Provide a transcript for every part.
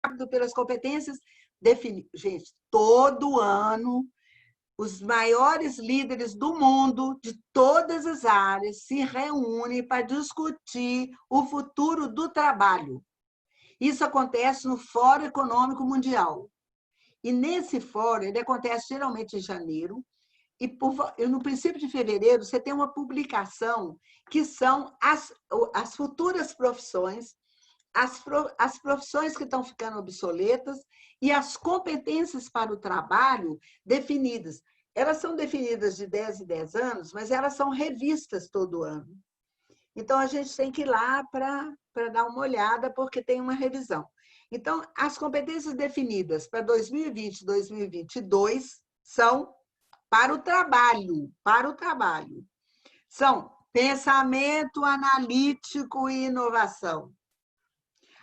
rápido pelas competências definidas. Gente, todo ano, os maiores líderes do mundo, de todas as áreas, se reúnem para discutir o futuro do trabalho. Isso acontece no Fórum Econômico Mundial. E nesse fórum, ele acontece geralmente em janeiro, e no princípio de fevereiro você tem uma publicação que são as futuras profissões, as profissões que estão ficando obsoletas e as competências para o trabalho definidas. Elas são definidas de 10 em 10 anos, mas elas são revistas todo ano. Então, a gente tem que ir lá para dar uma olhada, porque tem uma revisão. Então, as competências definidas para 2020 e 2022 são para o trabalho, São pensamento analítico e inovação,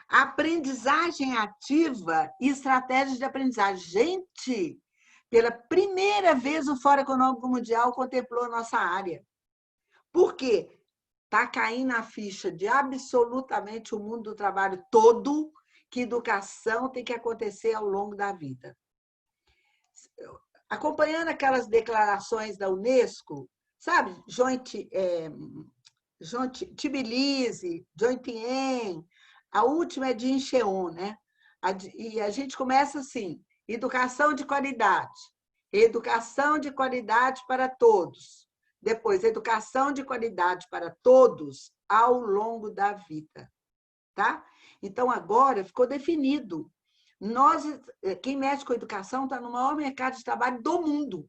aprendizagem ativa e estratégias de aprendizagem. Gente, pela primeira vez o Fórum Econômico Mundial contemplou a nossa área. Por quê? Está caindo a ficha de absolutamente o mundo do trabalho todo, que educação tem que acontecer ao longo da vida. Acompanhando aquelas declarações da Unesco, sabe? Tbilisi, Jointien, a última é de Incheon, né? E a gente começa assim, educação de qualidade para todos. Depois, educação de qualidade para todos ao longo da vida. Tá? Então, agora ficou definido. Quem mexe com educação está no maior mercado de trabalho do mundo.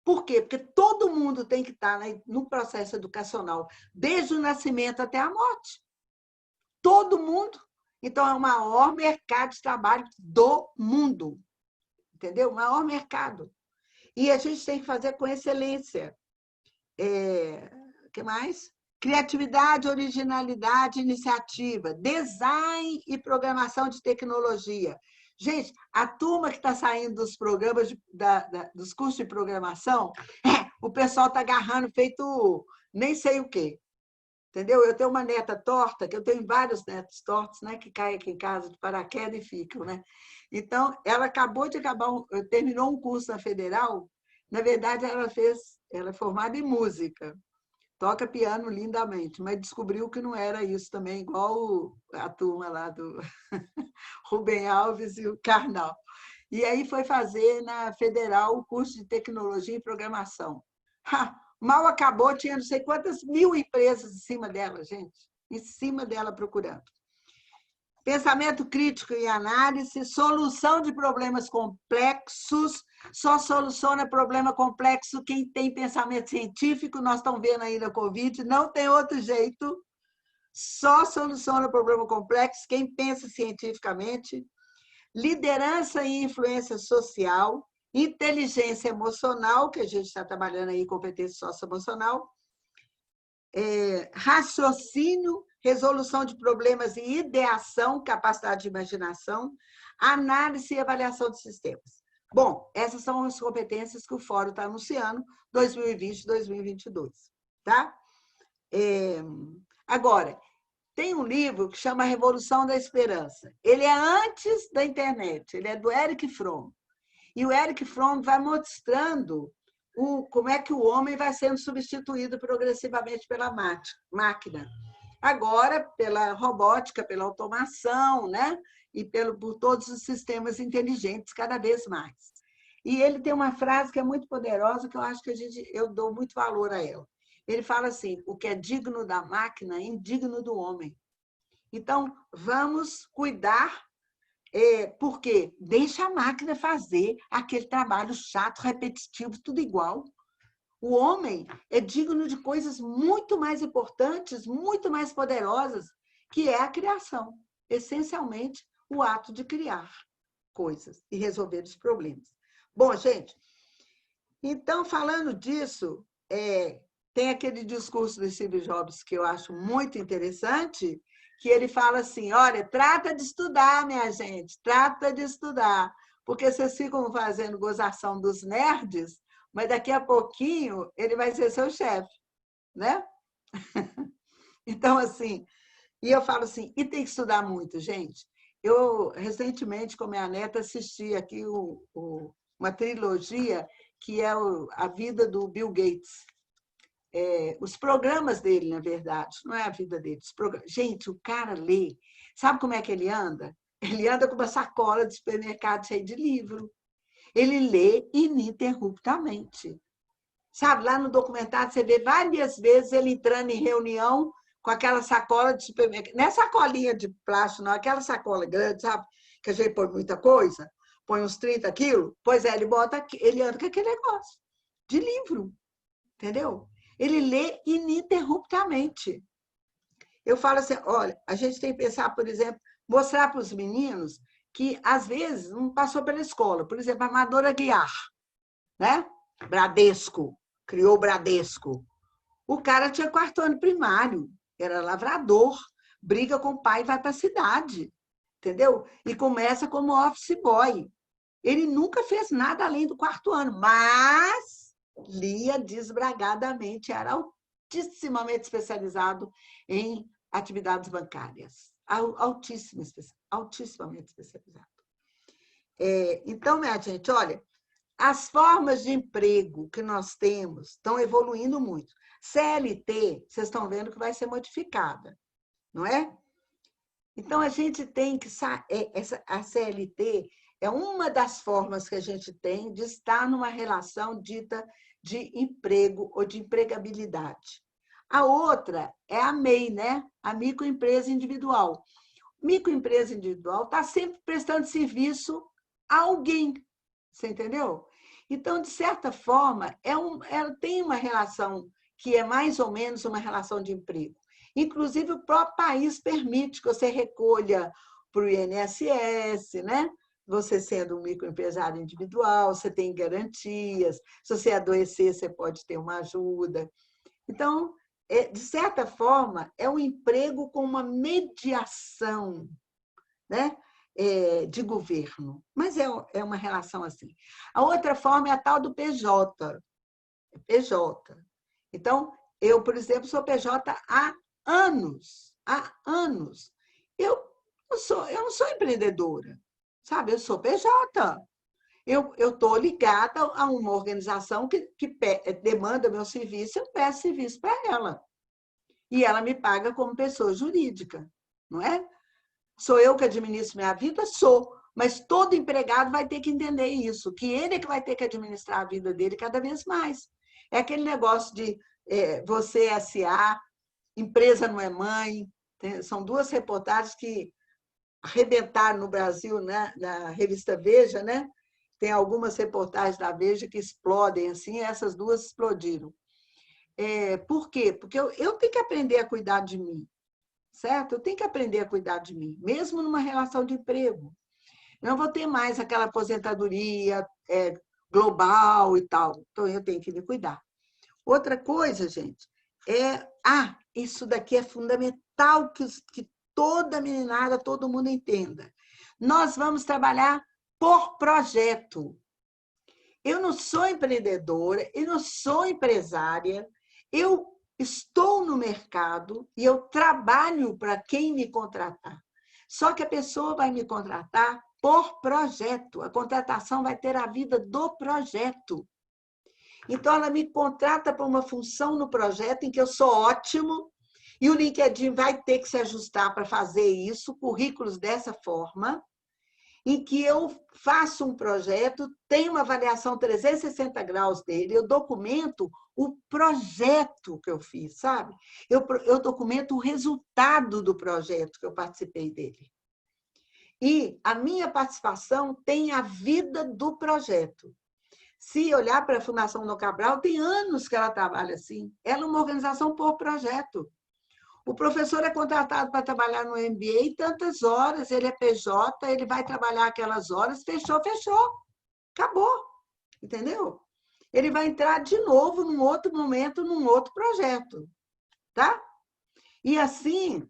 Por quê? Porque todo mundo tem que estar no processo educacional, desde o nascimento até a morte. Todo mundo. Então, é o maior mercado de trabalho do mundo. Entendeu? O maior mercado. E a gente tem que fazer com excelência. O que mais? Criatividade, originalidade, iniciativa, design e programação de tecnologia. Gente, a turma que está saindo dos programas, dos cursos de programação, o pessoal está agarrando feito nem sei o quê. Entendeu? Eu tenho uma neta torta, que eu tenho vários netos tortos, né, que caem aqui em casa de paraquedas e ficam. Né? Então, ela terminou um curso na Federal. Na verdade, ela é formada em música. Toca piano lindamente, mas descobriu que não era isso também, igual a turma lá do Rubem Alves e o Karnal. E aí foi fazer na Federal o curso de Tecnologia e Programação. Mal acabou, tinha não sei quantas mil empresas em cima dela, gente, em cima dela procurando. Pensamento crítico e análise, solução de problemas complexos. Só soluciona problema complexo quem tem pensamento científico. Nós estamos vendo aí na Covid, não tem outro jeito. Só soluciona problema complexo quem pensa cientificamente. Liderança e influência social. Inteligência emocional, que a gente está trabalhando aí, competência socioemocional. Raciocínio, resolução de problemas e ideação, capacidade de imaginação, análise e avaliação de sistemas. Bom, essas são as competências que o Fórum está anunciando 2020 e 2022. Tá? Agora, tem um livro que chama Revolução da Esperança. Ele é antes da internet, ele é do Erich Fromm. E o Erich Fromm vai mostrando como é que o homem vai sendo substituído progressivamente pela máquina. Agora, pela robótica, pela automação, né? E por todos os sistemas inteligentes, cada vez mais. E ele tem uma frase que é muito poderosa, que eu acho que eu dou muito valor a ela. Ele fala assim, o que é digno da máquina é indigno do homem. Então, vamos cuidar, porque deixa a máquina fazer aquele trabalho chato, repetitivo, tudo igual. O homem é digno de coisas muito mais importantes, muito mais poderosas, que é a criação. Essencialmente, o ato de criar coisas e resolver os problemas. Bom, gente, então, falando disso, tem aquele discurso do Steve Jobs que eu acho muito interessante, que ele fala assim, olha, trata de estudar, minha gente, trata de estudar, porque vocês ficam fazendo gozação dos nerds, mas daqui a pouquinho ele vai ser seu chefe, né? Então, assim, e eu falo assim, e tem que estudar muito, gente. Eu, recentemente, com minha neta, assisti aqui uma trilogia que é a vida do Bill Gates. Os programas dele, na verdade, não é a vida dele. Gente, o cara lê. Sabe como é que ele anda? Ele anda com uma sacola de supermercado cheia de livro. Ele lê ininterruptamente. Sabe, lá no documentário você vê várias vezes ele entrando em reunião com aquela sacola de supermercado. Não é sacolinha de plástico, não, aquela sacola grande, sabe? Que a gente põe muita coisa, põe uns 30 quilos. Pois é, ele anda com aquele negócio de livro, entendeu? Ele lê ininterruptamente. Eu falo assim, olha, a gente tem que pensar, por exemplo, mostrar para os meninos que, às vezes, não passou pela escola. Por exemplo, a Amadora Aguiar, né? Bradesco, criou o Bradesco. O cara tinha 4º ano primário, era lavrador, briga com o pai e vai para a cidade, entendeu? E começa como office boy. Ele nunca fez nada além do 4º ano, mas lia desbragadamente, era altissimamente especializado em atividades bancárias. Altissimamente especializado. Então, minha gente, olha, as formas de emprego que nós temos estão evoluindo muito. CLT, vocês estão vendo que vai ser modificada, não é? Então, a gente tem que... A CLT é uma das formas que a gente tem de estar numa relação dita de emprego ou de empregabilidade. A outra é a MEI, né? A microempresa individual. Microempresa individual está sempre prestando serviço a alguém, você entendeu? Então, de certa forma, ela tem uma relação que é mais ou menos uma relação de emprego. Inclusive, o próprio país permite que você recolha para o INSS, né? Você sendo um microempresário individual, você tem garantias, se você adoecer, você pode ter uma ajuda. Então, de certa forma, é um emprego com uma mediação, né? De governo, mas é uma relação assim. A outra forma é a tal do PJ. PJ. Então, eu, por exemplo, sou PJ há anos. Há anos. Eu não sou empreendedora, sabe? Eu sou PJ. Eu estou ligada a uma organização que demanda meu serviço, eu peço serviço para ela. E ela me paga como pessoa jurídica, não é? Sou eu que administro minha vida? Sou. Mas todo empregado vai ter que entender isso, que ele é que vai ter que administrar a vida dele cada vez mais. É aquele negócio de você SA, empresa não é mãe. São 2 reportagens que arrebentaram no Brasil, né? Na revista Veja, né? Tem algumas reportagens da Veja que explodem assim, essas 2 explodiram. Por quê? Porque eu tenho que aprender a cuidar de mim. Certo? Eu tenho que aprender a cuidar de mim, mesmo numa relação de emprego. Eu não vou ter mais aquela aposentadoria global e tal. Então, eu tenho que me cuidar. Outra coisa, gente, isso daqui é fundamental que toda meninada, todo mundo entenda. Nós vamos trabalhar por projeto. Eu não sou empreendedora, eu não sou empresária, eu estou no mercado e eu trabalho para quem me contratar. Só que a pessoa vai me contratar por projeto. A contratação vai ter a vida do projeto. Então, ela me contrata para uma função no projeto em que eu sou ótimo e o LinkedIn vai ter que se ajustar para fazer isso, currículos dessa forma, em que eu faço um projeto, tenho uma avaliação 360 graus dele, eu documento o projeto que eu fiz, sabe? Eu documento o resultado do projeto que eu participei dele. E a minha participação tem a vida do projeto. Se olhar para a Fundação Dom Cabral, tem anos que ela trabalha assim. Ela é uma organização por projeto. O professor é contratado para trabalhar no MBA tantas horas, ele é PJ, ele vai trabalhar aquelas horas, fechou. Acabou. Entendeu? Ele vai entrar de novo num outro momento, num outro projeto. Tá? E assim,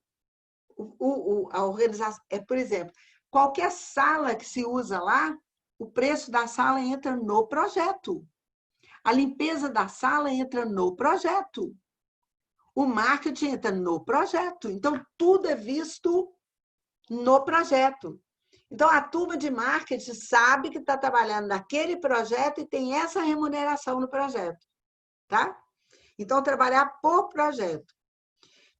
a organização... por exemplo, qualquer sala que se usa lá, o preço da sala entra no projeto. A limpeza da sala entra no projeto. O marketing entra no projeto. Então, tudo é visto no projeto. Então, a turma de marketing sabe que está trabalhando naquele projeto e tem essa remuneração no projeto, tá? Então, trabalhar por projeto.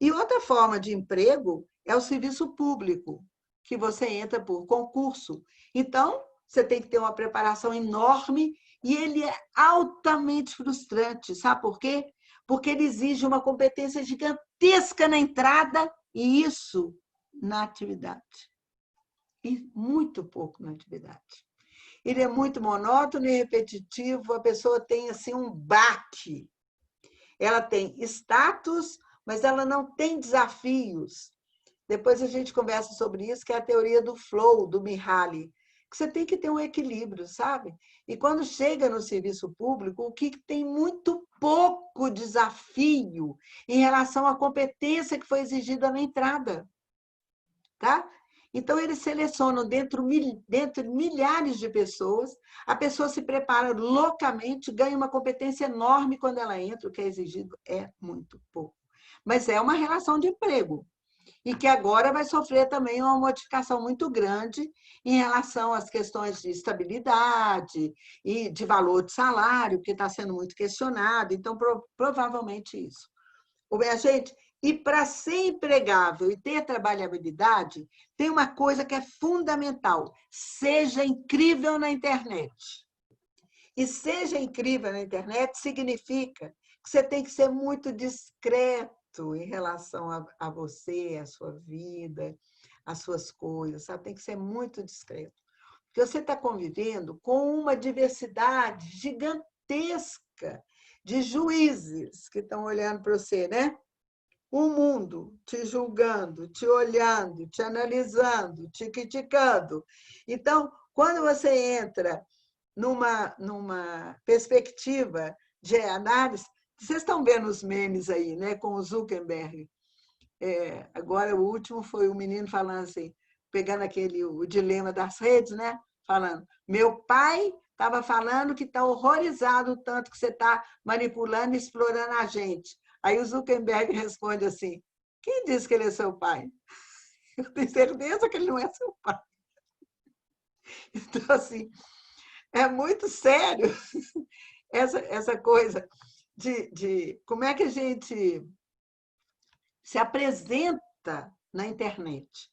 E outra forma de emprego é o serviço público, que você entra por concurso. Então, você tem que ter uma preparação enorme e ele é altamente frustrante. Sabe por quê? Porque ele exige uma competência gigantesca na entrada e isso na atividade. E muito pouco na atividade. Ele é muito monótono e repetitivo, a pessoa tem assim um baque. Ela tem status, mas ela não tem desafios. Depois a gente conversa sobre isso, que é a teoria do flow, do Mihaly, que você tem que ter um equilíbrio, sabe? E quando chega no serviço público, o que tem muito pouco desafio em relação à competência que foi exigida na entrada, tá? Então, eles selecionam dentro de milhares de pessoas, a pessoa se prepara loucamente, ganha uma competência enorme quando ela entra, o que é exigido é muito pouco. Mas é uma relação de emprego, e que agora vai sofrer também uma modificação muito grande em relação às questões de estabilidade e de valor de salário, que está sendo muito questionado, então, provavelmente isso. Minha gente, e para ser empregável e ter trabalhabilidade, tem uma coisa que é fundamental: seja incrível na internet. E seja incrível na internet significa que você tem que ser muito discreto em relação a você, a sua vida, as suas coisas, sabe? Tem que ser muito discreto. Porque você está convivendo com uma diversidade gigantesca de juízes que estão olhando para você, né? O mundo te julgando, te olhando, te analisando, te criticando. Então, quando você entra numa perspectiva de análise, vocês estão vendo os memes aí, né, com o Zuckerberg. Agora, o último foi o menino falando assim, pegando o dilema das redes, né, falando, meu pai estava falando que está horrorizado o tanto que você está manipulando e explorando a gente. Aí o Zuckerberg responde assim, quem disse que ele é seu pai? Eu tenho certeza que ele não é seu pai. Então, assim, é muito sério essa coisa de como é que a gente se apresenta na internet.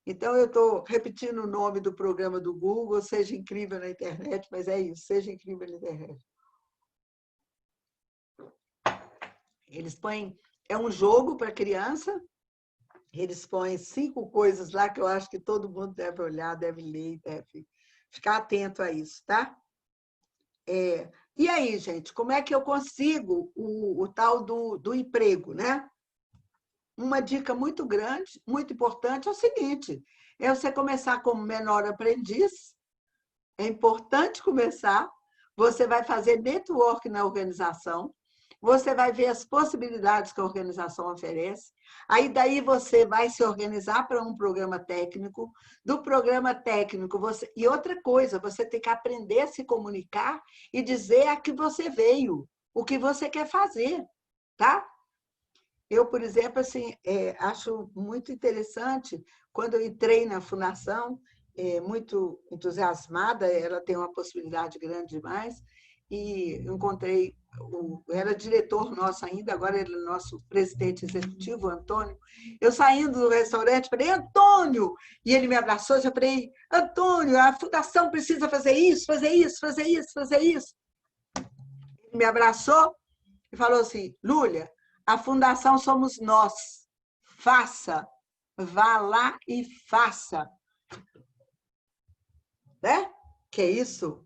Então, eu estou repetindo o nome do programa do Google, Seja Incrível na Internet, mas é isso, seja incrível na internet. Eles põem, é um jogo para criança, eles põem 5 coisas lá que eu acho que todo mundo deve olhar, deve ler, deve ficar atento a isso, tá? E aí, gente, como é que eu consigo o tal do emprego, né? Uma dica muito grande, muito importante, é o seguinte, é você começar como menor aprendiz, é importante começar, você vai fazer network na organização, você vai ver as possibilidades que a organização oferece, aí daí você vai se organizar para um programa técnico, do programa técnico, e outra coisa, você tem que aprender a se comunicar e dizer a que você veio, o que você quer fazer, tá? Eu, por exemplo, assim, acho muito interessante, quando eu entrei na fundação, muito entusiasmada, ela tem uma possibilidade grande demais, e encontrei, era diretor nosso ainda, agora ele é nosso presidente executivo, Antônio. Eu saindo do restaurante, falei, Antônio! E ele me abraçou, já falei, Antônio, a fundação precisa fazer isso, fazer isso, fazer isso, fazer isso. Ele me abraçou e falou assim, Lúlia, a fundação somos nós. Faça. Vá lá e faça. Né? Que é isso?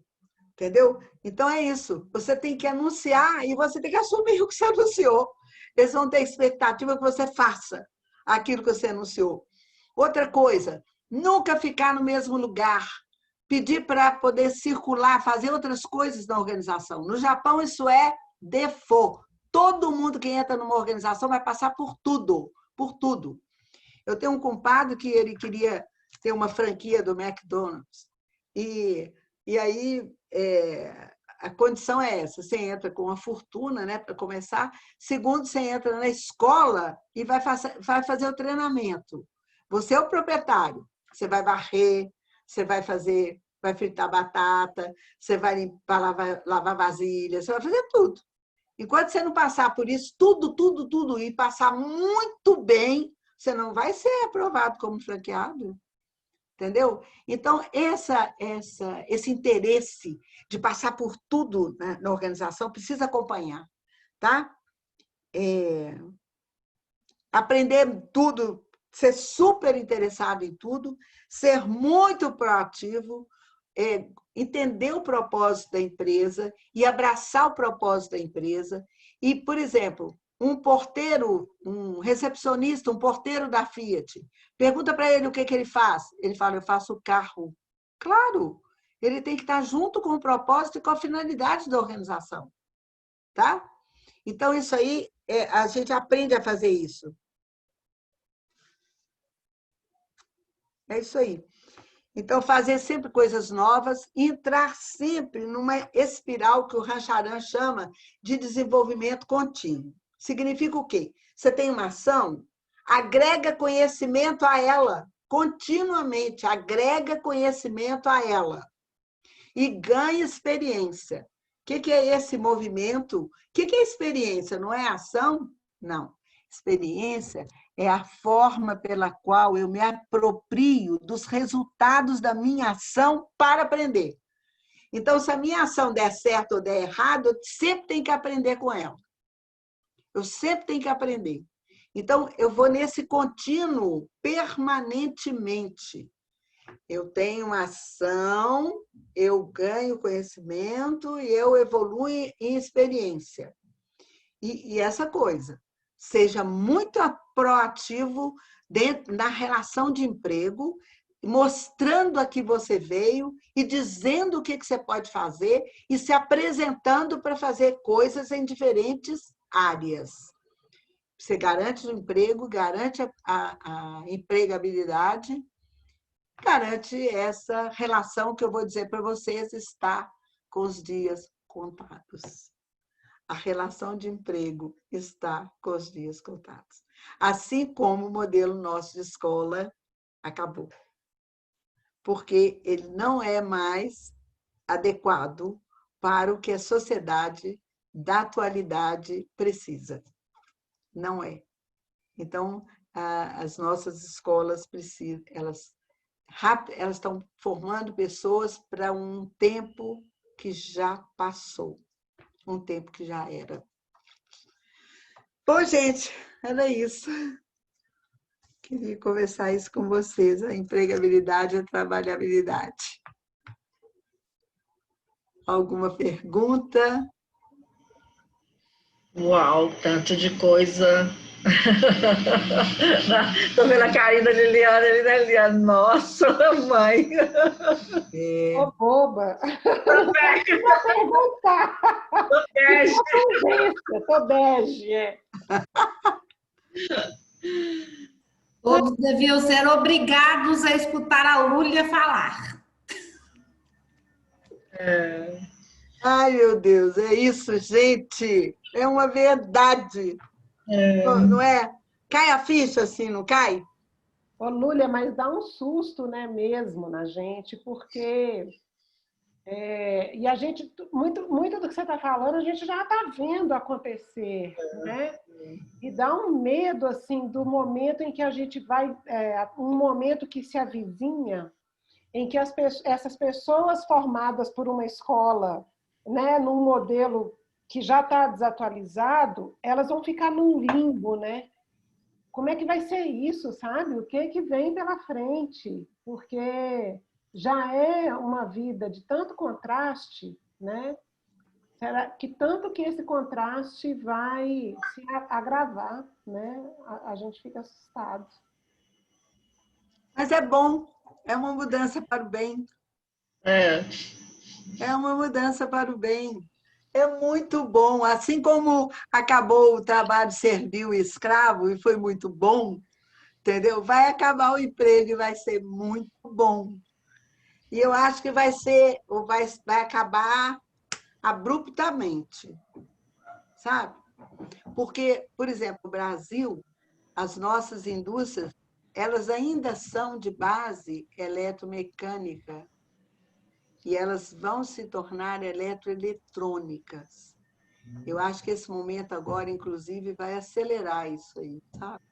Entendeu? Então é isso. Você tem que anunciar e você tem que assumir o que você anunciou. Eles vão ter expectativa que você faça aquilo que você anunciou. Outra coisa, nunca ficar no mesmo lugar. Pedir para poder circular, fazer outras coisas na organização. No Japão, isso é default. Todo mundo que entra numa organização vai passar por tudo, por tudo. Eu tenho um compadre que ele queria ter uma franquia do McDonald's. E aí, a condição é essa, você entra com uma fortuna, né, para começar. Segundo, você entra na escola e vai fazer o treinamento. Você é o proprietário, você vai varrer, você vai fritar batata, você vai limpar, lavar vasilha, você vai fazer tudo. Enquanto você não passar por isso, tudo, e passar muito bem, você não vai ser aprovado como franqueado. Entendeu? Então, esse interesse de passar por tudo, né, na organização precisa acompanhar, tá? Aprender tudo, ser super interessado em tudo, ser muito proativo, entender o propósito da empresa e abraçar o propósito da empresa. E, por exemplo, um porteiro, um recepcionista, um porteiro da Fiat, pergunta para ele o que ele faz. Ele fala, eu faço o carro. Claro, ele tem que estar junto com o propósito e com a finalidade da organização. Tá? Então, isso aí, a gente aprende a fazer isso. É isso aí. Então, fazer sempre coisas novas e entrar sempre numa espiral que o Rancharan chama de desenvolvimento contínuo. Significa o quê? Você tem uma ação, agrega conhecimento a ela, continuamente, agrega conhecimento a ela e ganha experiência. O que é esse movimento? O que é experiência? Não é ação? Não. Experiência é a forma pela qual eu me aproprio dos resultados da minha ação para aprender. Então, se a minha ação der certo ou der errado, eu sempre tenho que aprender com ela. Eu sempre tenho que aprender. Então, eu vou nesse contínuo permanentemente. Eu tenho uma ação, eu ganho conhecimento e eu evoluo em experiência. E essa coisa, seja muito proativo na relação de emprego, mostrando a que você veio e dizendo o que você pode fazer e se apresentando para fazer coisas em diferentes áreas. Você garante o emprego, garante a empregabilidade, garante essa relação que eu vou dizer para vocês está com os dias contados. A relação de emprego está com os dias contados. Assim como o modelo nosso de escola acabou. Porque ele não é mais adequado para o que a sociedade da atualidade precisa. Não é. Então, as nossas escolas precisam, elas estão formando pessoas para um tempo que já passou, um tempo que já era. Bom, gente, era isso. Queria conversar isso com vocês, a empregabilidade e a trabalhabilidade. Alguma pergunta? Uau, tanto de coisa. Estou vendo a carinha da Liliana, Liliana, nossa, mãe. Ô, boba. Tô Eu vou perguntar. bege. Tô bege. Todos deviam ser obrigados a escutar a Lúlia falar. Ai, meu Deus, é isso, gente. É uma verdade. Não é? Cai a ficha assim, não cai? Ô, Lúlia, mas dá um susto, né, mesmo na gente, porque... e a gente, muito do que você está falando, a gente já está vendo acontecer, né? E dá um medo, assim, do momento em que a gente vai... um momento que se avizinha, em que essas pessoas formadas por uma escola, né, num modelo que já está desatualizado, elas vão ficar num limbo, né? Como é que vai ser isso, sabe? O que vem pela frente? Porque já é uma vida de tanto contraste, né? Será que tanto que esse contraste vai se agravar, né? A gente fica assustado. Mas é bom, é uma mudança para o bem. É uma mudança para o bem. É muito bom. Assim como acabou o trabalho servil e escravo, e foi muito bom, entendeu? Vai acabar o emprego e vai ser muito bom. E eu acho que vai acabar abruptamente, sabe? Porque, por exemplo, o Brasil, as nossas indústrias, elas ainda são de base eletromecânica e elas vão se tornar eletroeletrônicas. Eu acho que esse momento agora, inclusive, vai acelerar isso aí, sabe?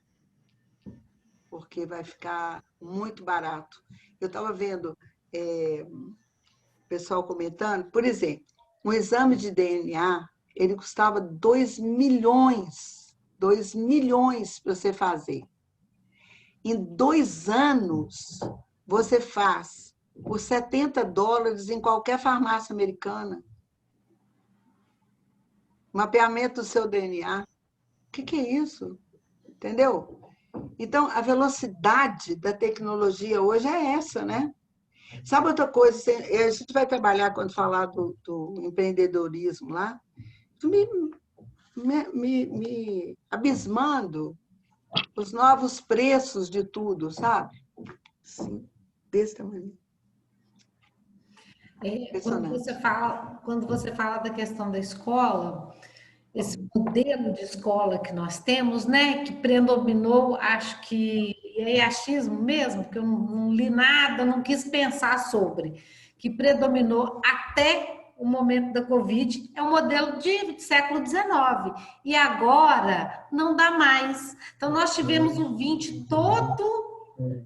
Porque vai ficar muito barato. Eu estava vendo o pessoal comentando, por exemplo, um exame de DNA, ele custava 2 milhões para você fazer. Em 2 anos, você faz por $70 em qualquer farmácia americana. Mapeamento do seu DNA. O que é isso? Entendeu? Então, a velocidade da tecnologia hoje é essa, né? Sabe outra coisa? A gente vai trabalhar quando falar do empreendedorismo lá. Me abismando os novos preços de tudo, sabe? Sim, desse tamanho. Quando você fala da questão da escola, esse modelo de escola que nós temos, né, que predominou, acho que é achismo mesmo, porque eu não li nada, não quis pensar sobre, que predominou até o momento da Covid, é o modelo de século XIX. E agora não dá mais. Então, nós tivemos o 20 todo,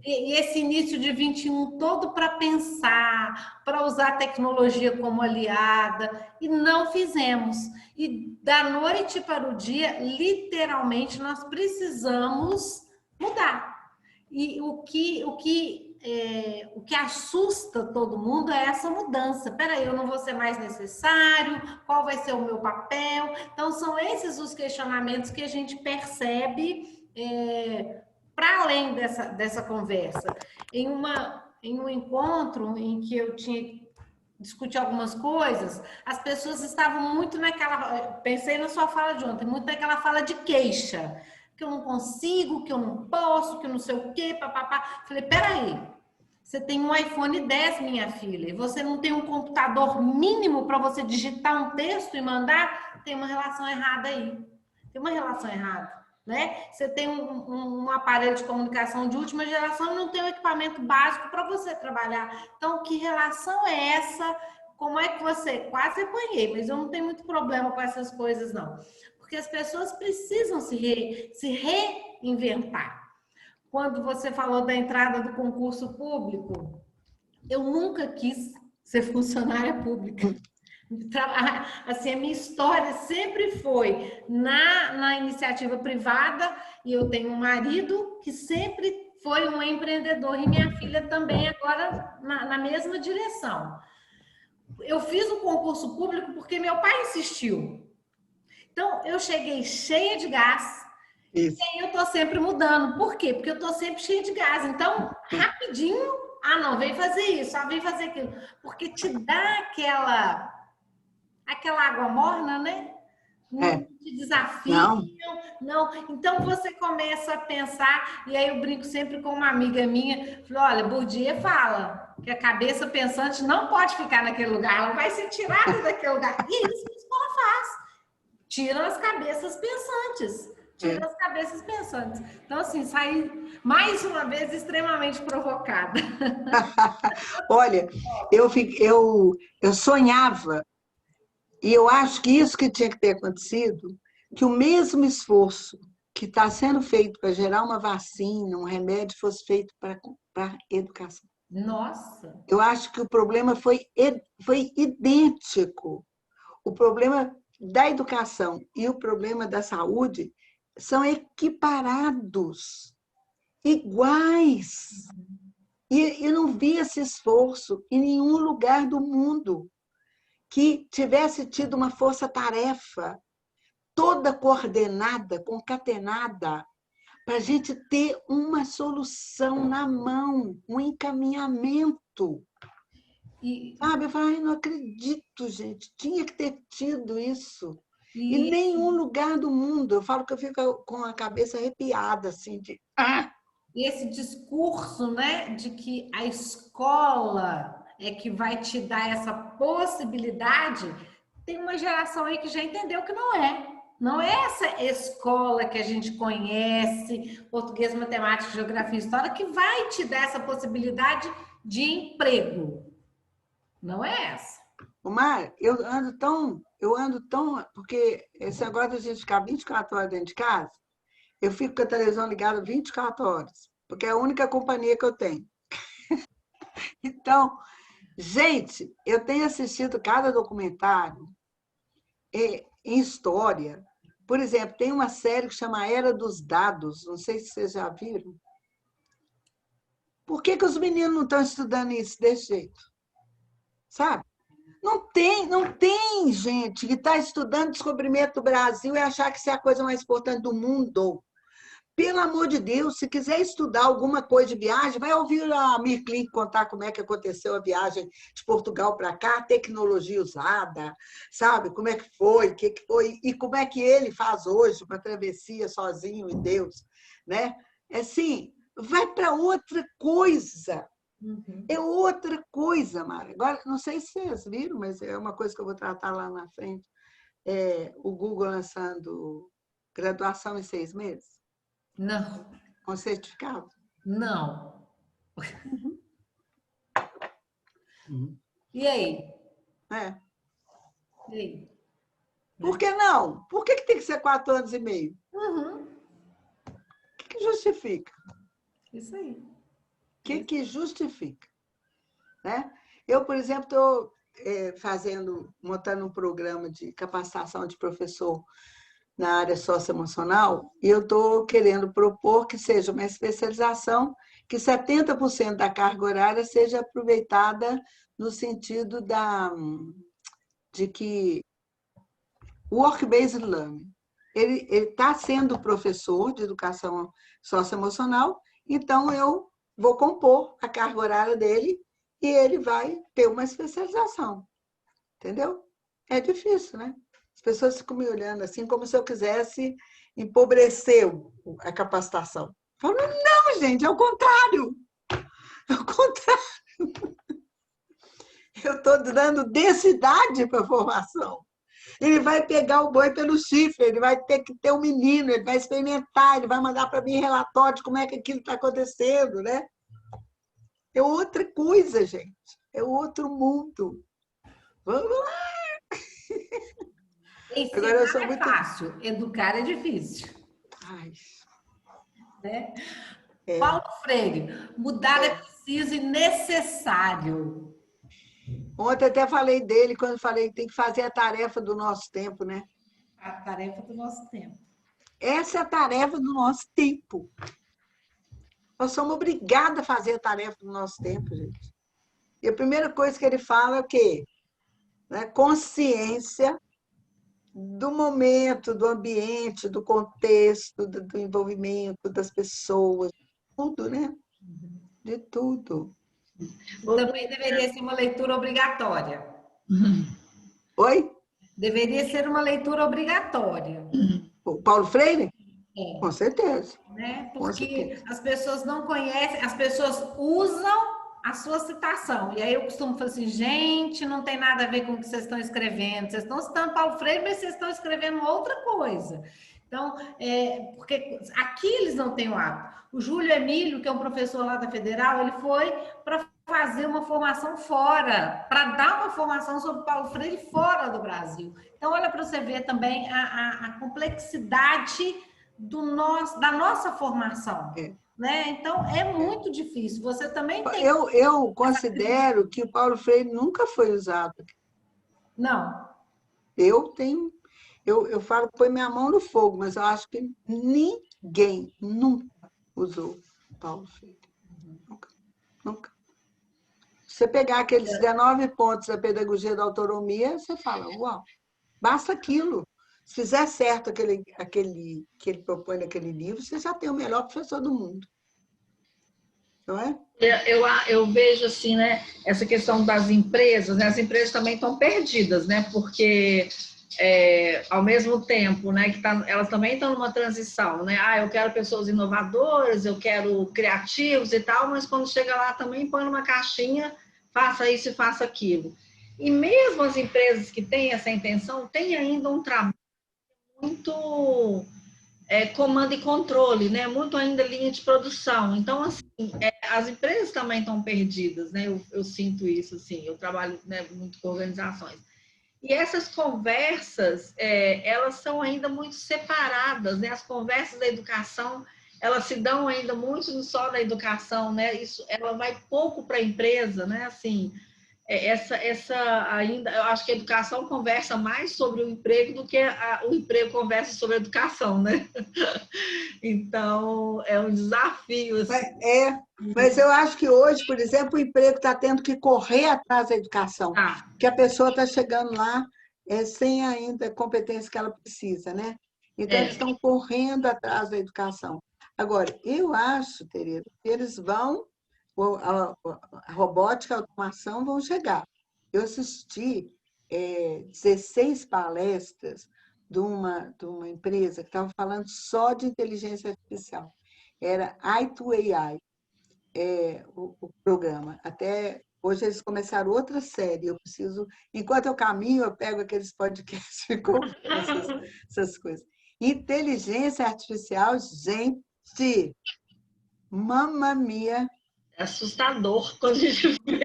e esse início de 21 todo para pensar, para usar a tecnologia como aliada, e não fizemos. E da noite para o dia, literalmente, nós precisamos mudar. E o que assusta todo mundo é essa mudança. Peraí, eu não vou ser mais necessário? Qual vai ser o meu papel? Então, são esses os questionamentos que a gente percebe para além dessa conversa. Em um encontro em que eu tinha discutir algumas coisas, as pessoas estavam muito naquela... Pensei na sua fala de ontem, muito naquela fala de queixa. Que eu não consigo, que eu não posso, que eu não sei o quê, papapá. Falei, peraí, você tem um iPhone 10, minha filha, e você não tem um computador mínimo para você digitar um texto e mandar? Tem uma relação errada aí. Tem uma relação errada. Né? Você tem um aparelho de comunicação de última geração e não tem um equipamento básico para você trabalhar. Então, que relação é essa? Como é que você... Quase apanhei, mas eu não tenho muito problema com essas coisas, não. Porque as pessoas precisam se reinventar. Quando você falou da entrada do concurso público, eu nunca quis ser funcionária pública. Assim, a minha história sempre foi na iniciativa privada, e eu tenho um marido que sempre foi um empreendedor, e minha filha também agora na mesma direção. Eu fiz o concurso público porque meu pai insistiu. Então, eu cheguei cheia de gás. Isso. E aí eu tô sempre mudando. Por quê? Porque eu tô sempre cheia de gás. Então, rapidinho, não, vem fazer isso, vem fazer aquilo. Porque te dá aquela água morna, né? Não te desafiam, não. Então, você começa a pensar, e aí eu brinco sempre com uma amiga minha, falei, olha, Bourdieu fala que a cabeça pensante não pode ficar naquele lugar, ela vai ser tirada daquele lugar. E é isso que a escola faz. Tira as cabeças pensantes. As cabeças pensantes. Então, assim, saí, mais uma vez, extremamente provocada. Olha, eu sonhava, e eu acho que isso que tinha que ter acontecido, que o mesmo esforço que está sendo feito para gerar uma vacina, um remédio, fosse feito para a educação. Nossa! Eu acho que o problema foi idêntico. O problema da educação e o problema da saúde são equiparados, iguais. E eu não vi esse esforço em nenhum lugar do mundo que tivesse tido uma força-tarefa toda coordenada, concatenada, para a gente ter uma solução na mão, um encaminhamento. Sabe? Eu falei, não acredito, gente, tinha que ter tido isso. Em nenhum lugar do mundo. Eu falo que eu fico com a cabeça arrepiada, assim, de... E esse discurso, né, de que a escola é que vai te dar essa possibilidade, tem uma geração aí que já entendeu que não é. Não é essa escola que a gente conhece, português, matemática, geografia e história, que vai te dar essa possibilidade de emprego. Não é essa. Mar, eu ando tão, porque esse negócio de a gente ficar 24 horas dentro de casa, eu fico com a televisão ligada 24 horas, porque é a única companhia que eu tenho. Então, gente, eu tenho assistido cada documentário em história. Por exemplo, tem uma série que chama Era dos Dados, não sei se vocês já viram. Por que os meninos não estão estudando isso desse jeito? Sabe? Não tem gente que está estudando descobrimento do Brasil e achar que isso é a coisa mais importante do mundo. Pelo amor de Deus, se quiser estudar alguma coisa de viagem, vai ouvir a Mirklin contar como é que aconteceu a viagem de Portugal para cá, tecnologia usada, sabe? Como é que foi, o que foi, e como é que ele faz hoje uma travessia sozinho em Deus, né? Assim, vai para outra coisa. É outra coisa, Mara. Agora, não sei se vocês viram, mas é uma coisa que eu vou tratar lá na frente. O Google lançando graduação em 6 meses. Não. Com certificado? Não. E aí? É. E aí? Por que não? Por que tem que ser 4 anos e meio? Uhum. O que justifica? Isso aí. O que justifica? Né? Eu, por exemplo, estou montando um programa de capacitação de professor na área socioemocional e eu estou querendo propor que seja uma especialização, que 70% da carga horária seja aproveitada no sentido de que work-based learning. Ele está sendo professor de educação socioemocional, então eu vou compor a carga horária dele e ele vai ter uma especialização. Entendeu? É difícil, né? As pessoas ficam me olhando assim, como se eu quisesse empobrecer a capacitação. Eu falo, não, gente, é o contrário. É o contrário. Eu estou dando densidade para a formação. Ele vai pegar o boi pelo chifre, ele vai ter que ter um menino, ele vai experimentar, ele vai mandar para mim relatório de como é que aquilo está acontecendo, né? É outra coisa, gente. É outro mundo. Vamos lá! Ensinar agora eu sou muito... fácil, educar é difícil. Ai. Né? Paulo Freire, mudar é preciso e necessário. Ontem até falei dele, quando falei que tem que fazer a tarefa do nosso tempo, né? A tarefa do nosso tempo. Essa é a tarefa do nosso tempo. Nós somos obrigados a fazer a tarefa do nosso tempo, gente. E a primeira coisa que ele fala é o quê? Né? Consciência do momento, do ambiente, do contexto, do envolvimento das pessoas, tudo, né? De tudo. Também deveria ser uma leitura obrigatória. Oi? Deveria ser uma leitura obrigatória. O Paulo Freire? É. Com certeza. Né? Porque as pessoas não conhecem, as pessoas usam a sua citação. E aí eu costumo falar assim, gente, não tem nada a ver com o que vocês estão escrevendo. Vocês estão citando Paulo Freire, mas vocês estão escrevendo outra coisa. Então, porque aqui eles não têm o hábito. O Júlio Emílio, que é um professor lá da Federal, ele foi para fazer uma formação fora, para dar uma formação sobre Paulo Freire fora do Brasil. Então, olha para você ver também a complexidade da nossa formação. Né? Então, é muito difícil. Você também tem... Eu considero que o Paulo Freire nunca foi usado. Não. Eu falo, põe minha mão no fogo, mas eu acho que ninguém nunca usou Paulo Freire. Nunca. Se você pegar aqueles 19 pontos da pedagogia da autonomia, você fala, uau, basta aquilo. Se fizer certo aquele que ele propõe naquele livro, você já tem o melhor professor do mundo. Não é? Eu vejo assim, né, essa questão das empresas, né, as empresas também estão perdidas, né, porque ao mesmo tempo, né, que elas também estão numa transição, né, eu quero pessoas inovadoras, eu quero criativos e tal, mas quando chega lá também põe numa caixinha, faça isso e faça aquilo. E mesmo as empresas que têm essa intenção, têm ainda um trabalho muito comando e controle, né? Muito ainda linha de produção. Então, assim, as empresas também estão perdidas, né? Eu sinto isso, assim. Eu trabalho, né, muito com organizações. E essas conversas, elas são ainda muito separadas, né? As conversas da educação, elas se dão ainda muito só da educação, né? Isso, ela vai pouco para a empresa, né? Assim, essa ainda, eu acho que a educação conversa mais sobre o emprego do que o emprego conversa sobre a educação, né? Então, é um desafio, assim. Mas eu acho que hoje, por exemplo, o emprego está tendo que correr atrás da educação, Tá. que a pessoa está chegando lá sem ainda a competência que ela precisa, né? Então, eles estão correndo atrás da educação. Agora, eu acho, Tereza, que eles vão, a robótica, a automação vão chegar. Eu assisti 16 palestras de uma empresa que estava falando só de inteligência artificial. Era i2AI, o programa. Até hoje eles começaram outra série. Eu preciso, enquanto eu caminho, eu pego aqueles podcasts e confiro essas coisas. Inteligência artificial, gente, mamma mia, É assustador quando a gente vê.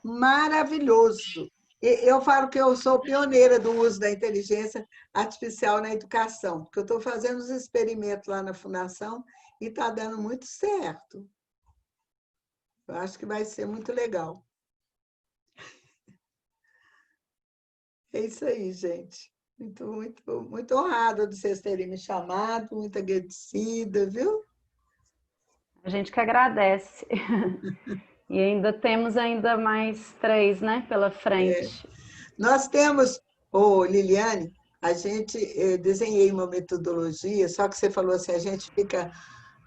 maravilhoso. Eu falo que eu sou pioneira do uso da inteligência artificial na educação, porque eu estou fazendo os experimentos lá na Fundação e está dando muito certo. Eu acho que vai ser muito legal. É isso aí, gente. Muito, muito, muito honrada de vocês terem me chamado, muito agradecida, viu? A gente que agradece. E ainda temos mais 3, né, pela frente. Nós temos, Liliane, eu desenhei uma metodologia, só que você falou assim, a gente fica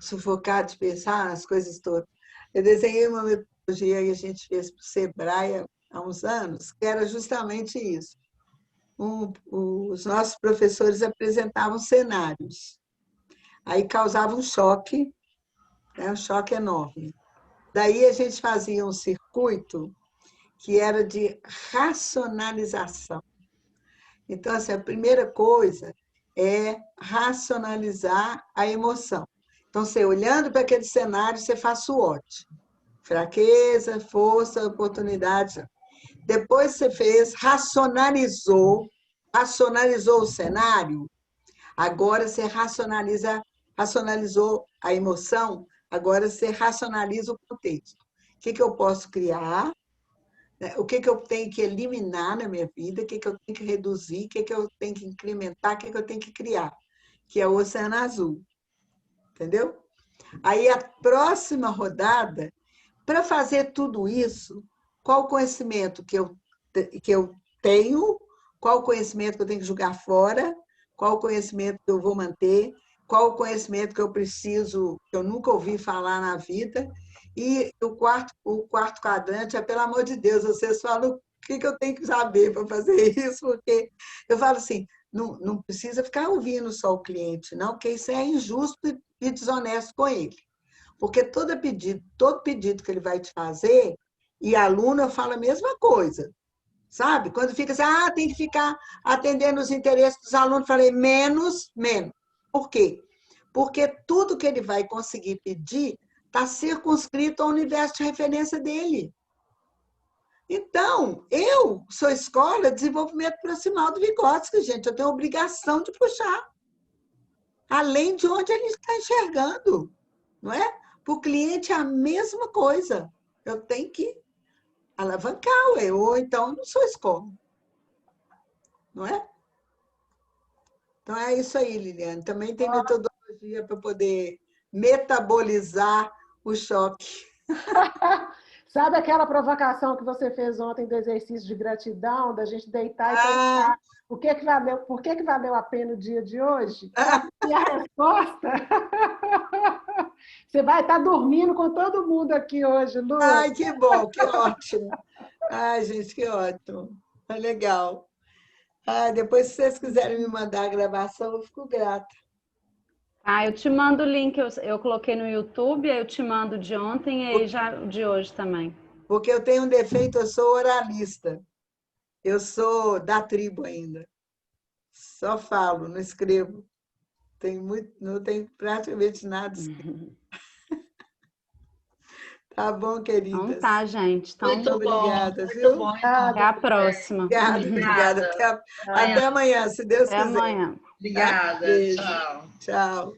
sufocado de pensar nas coisas todas. Eu desenhei uma metodologia que a gente fez para o Sebrae há uns anos, que era justamente isso. Os nossos professores apresentavam cenários, aí causava um choque, né, um choque enorme. Daí a gente fazia um circuito que era de racionalização. Então, assim, a primeira coisa é racionalizar a emoção. Então, você olhando para aquele cenário, você faz SWOT. Fraqueza, força, oportunidade. Depois você racionalizou o cenário, agora você racionalizou a emoção, agora você racionaliza o contexto. O que eu posso criar? O que eu tenho que eliminar na minha vida? O que eu tenho que reduzir? O que eu tenho que incrementar? O que eu tenho que criar? Que é o Oceano Azul. Entendeu? Aí, a próxima rodada, para fazer tudo isso, qual o conhecimento que eu tenho, qual o conhecimento que eu tenho que jogar fora, qual o conhecimento que eu vou manter, qual o conhecimento que eu preciso, que eu nunca ouvi falar na vida. E o quarto quadrante é, pelo amor de Deus, vocês falam o que eu tenho que saber para fazer isso, porque eu falo assim, não precisa ficar ouvindo só o cliente, não, porque isso é injusto e desonesto com ele. Porque todo pedido que ele vai te fazer, e a aluna fala a mesma coisa, sabe? Quando fica assim, tem que ficar atendendo os interesses dos alunos, eu falei, menos. Por quê? Porque tudo que ele vai conseguir pedir está circunscrito ao universo de referência dele. Então, eu sou escola de desenvolvimento proximal do Vygotsky, gente, eu tenho a obrigação de puxar, além de onde ele está enxergando, não é? Para o cliente é a mesma coisa, eu tenho que alavancar, ou então eu não sou escola, não é? Então, é isso aí, Liliane. Também tem metodologia para poder metabolizar o choque. Sabe aquela provocação que você fez ontem do exercício de gratidão, da gente deitar e pensar por que valeu a pena o dia de hoje? E a resposta... Você vai estar dormindo com todo mundo aqui hoje, Lu. Ai, que bom, que ótimo. Ai, gente, que ótimo. É legal. Depois, se vocês quiserem me mandar a gravação, eu fico grata. Eu te mando o link, eu coloquei no YouTube, aí eu te mando de ontem e aí já de hoje também. Porque eu tenho um defeito, eu sou oralista. Eu sou da tribo ainda. Só falo, não escrevo. Não tenho praticamente nada escrito. Tá bom, queridas? Então tá, gente. Então, Muito obrigada, bom, viu? muito bom. Então. até a próxima. Obrigada. Até amanhã, se Deus Até quiser. amanhã. Obrigada. Beijo. Tchau. Tchau.